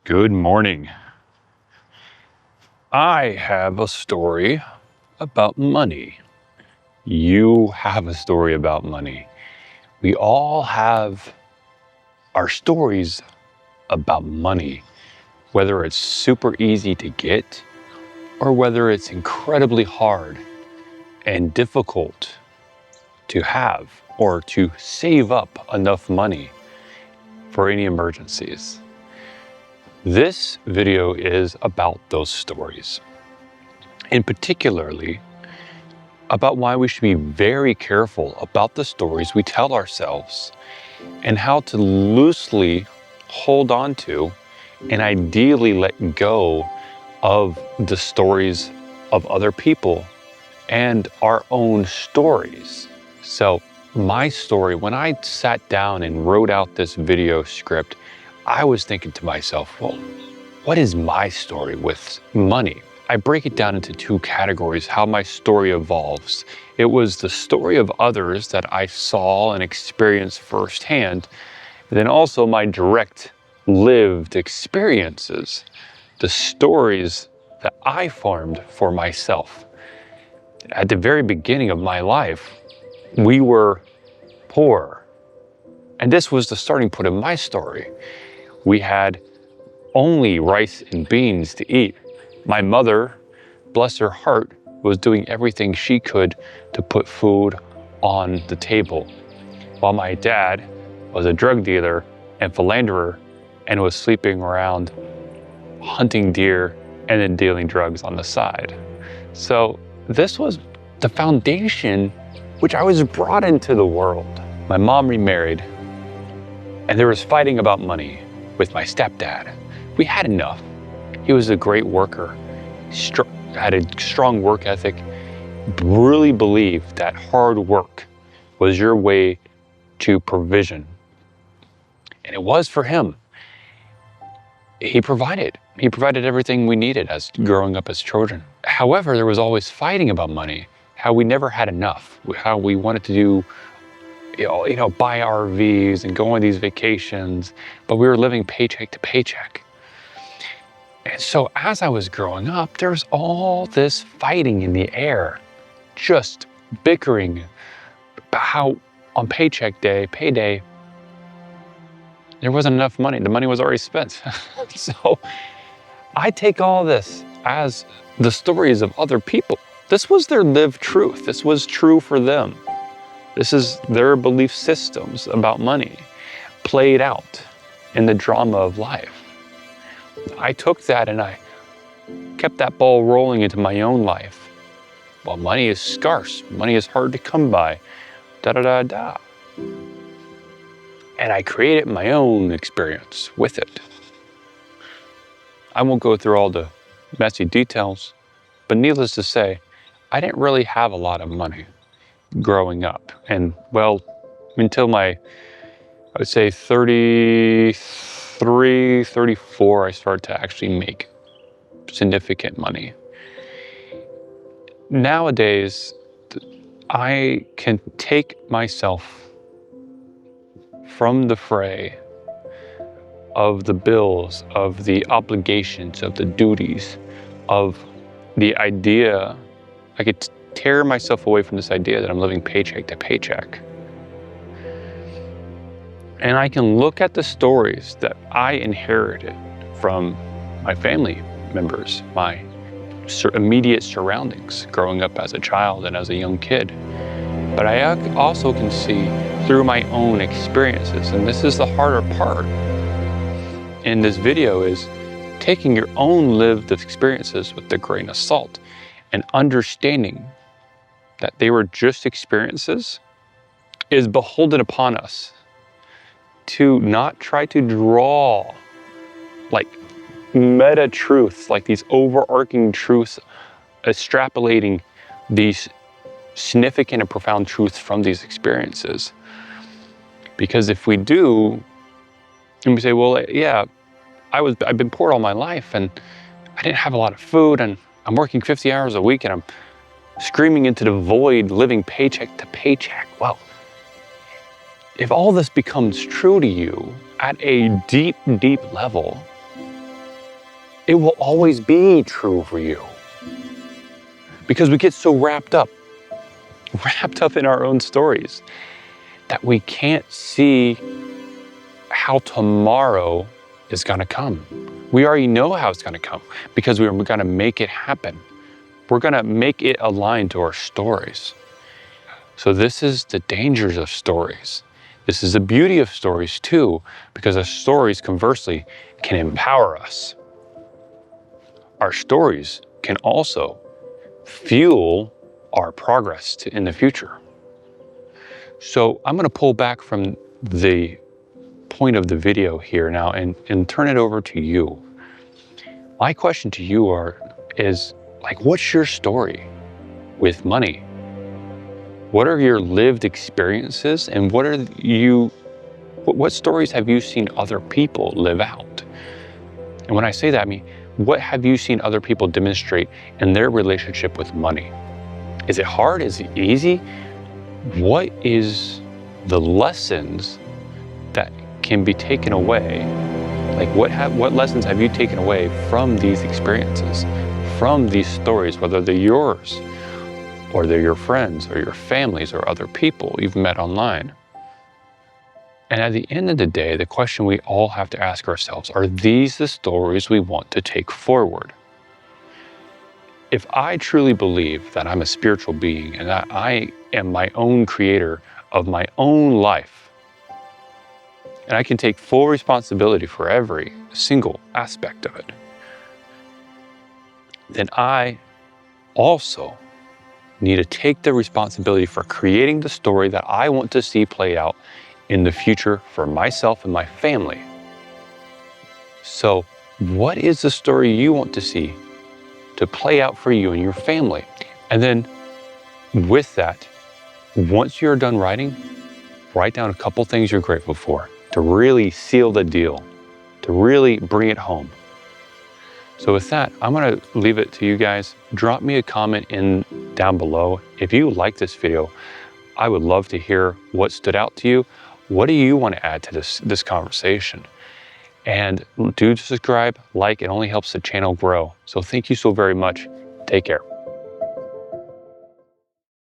Good morning. I have a story about money. You have a story about money. We all have our stories about money, whether it's super easy to get or whether it's incredibly hard and difficult to have or to save up enough money for any emergencies. This video is about those stories, and particularly about why we should be very careful about the stories we tell ourselves and how to loosely hold on to and ideally let go of the stories of other people and our own stories. So my story, when I sat down and wrote out this video script, I was thinking to myself, well, what is my story with money? I break it down into two categories, how my story evolves. It was the story of others that I saw and experienced firsthand, and then also my direct lived experiences, the stories that I formed for myself. At the very beginning of my life, we were poor. And this was the starting point of my story. We had only rice and beans to eat. My mother, bless her heart, was doing everything she could to put food on the table, while my dad was a drug dealer and philanderer and was sleeping around hunting deer and then dealing drugs on the side. So this was the foundation which I was brought into the world. My mom remarried, and there was fighting about money with my stepdad. We had enough. He was a great worker, had a strong work ethic, really believed that hard work was your way to provision. And it was for him. He provided everything we needed as growing up as children. However, there was always fighting about money, how we never had enough, how we wanted to do, buy RVs and go on these vacations, but we were living paycheck to paycheck. And so as I was growing up, there was all this fighting in the air, just bickering about how on paycheck day, payday, there wasn't enough money. The money was already spent. So I take all this as the stories of other people. This was their lived truth. This was true for them. This is their belief systems about money played out in the drama of life. I took that and I kept that ball rolling into my own life. Well, money is scarce. Money is hard to come by. Da-da-da-da. And I created my own experience with it. I won't go through all the messy details, but needless to say, I didn't really have a lot of money growing up. And well, until I would say 33, 34, I started to actually make significant money. Nowadays, I can take myself from the fray of the bills, of the obligations, of the duties, of the idea. I could tear myself away from this idea that I'm living paycheck to paycheck. And I can look at the stories that I inherited from my family members, my immediate surroundings, growing up as a child and as a young kid. But I also can see through my own experiences, and this is the harder part in this video, is taking your own lived experiences with a grain of salt and understanding that they were just experiences is beholden upon us to not try to draw like meta truths, like these overarching truths, extrapolating these significant and profound truths from these experiences. Because if we do, and we say, well, yeah, I've been poor all my life and I didn't have a lot of food and I'm working 50 hours a week and I'm screaming into the void, living paycheck to paycheck. Well, if all this becomes true to you at a deep, deep level, it will always be true for you. Because we get so wrapped up in our own stories that we can't see how tomorrow is going to come. We already know how it's going to come because we're going to make it happen. We're going to make it align to our stories. So this is the dangers of stories. This is the beauty of stories too, because our stories, conversely, can empower us. Our stories can also fuel our progress in the future. So I'm going to pull back from the point of the video here now and turn it over to you. My question to you is what's your story with money? What are your lived experiences, and what stories have you seen other people live out? And when I say that, I mean, what have you seen other people demonstrate in their relationship with money? Is it hard? Is it easy? What is the lessons that can be taken away? What lessons have you taken away from these experiences, from these stories, whether they're yours or they're your friends or your families or other people you've met online? And at the end of the day, the question we all have to ask ourselves, are these the stories we want to take forward? If I truly believe that I'm a spiritual being and that I am my own creator of my own life, and I can take full responsibility for every single aspect of it, then I also need to take the responsibility for creating the story that I want to see played out in the future for myself and my family. So, what is the story you want to see to play out for you and your family? And then with that, once you're done writing, write down a couple things you're grateful for to really seal the deal, to really bring it home. So with that, I'm going to leave it to you guys. Drop me a comment down below. If you like this video, I would love to hear what stood out to you. What do you want to add to this conversation? And do subscribe, like, it only helps the channel grow. So thank you so very much. Take care.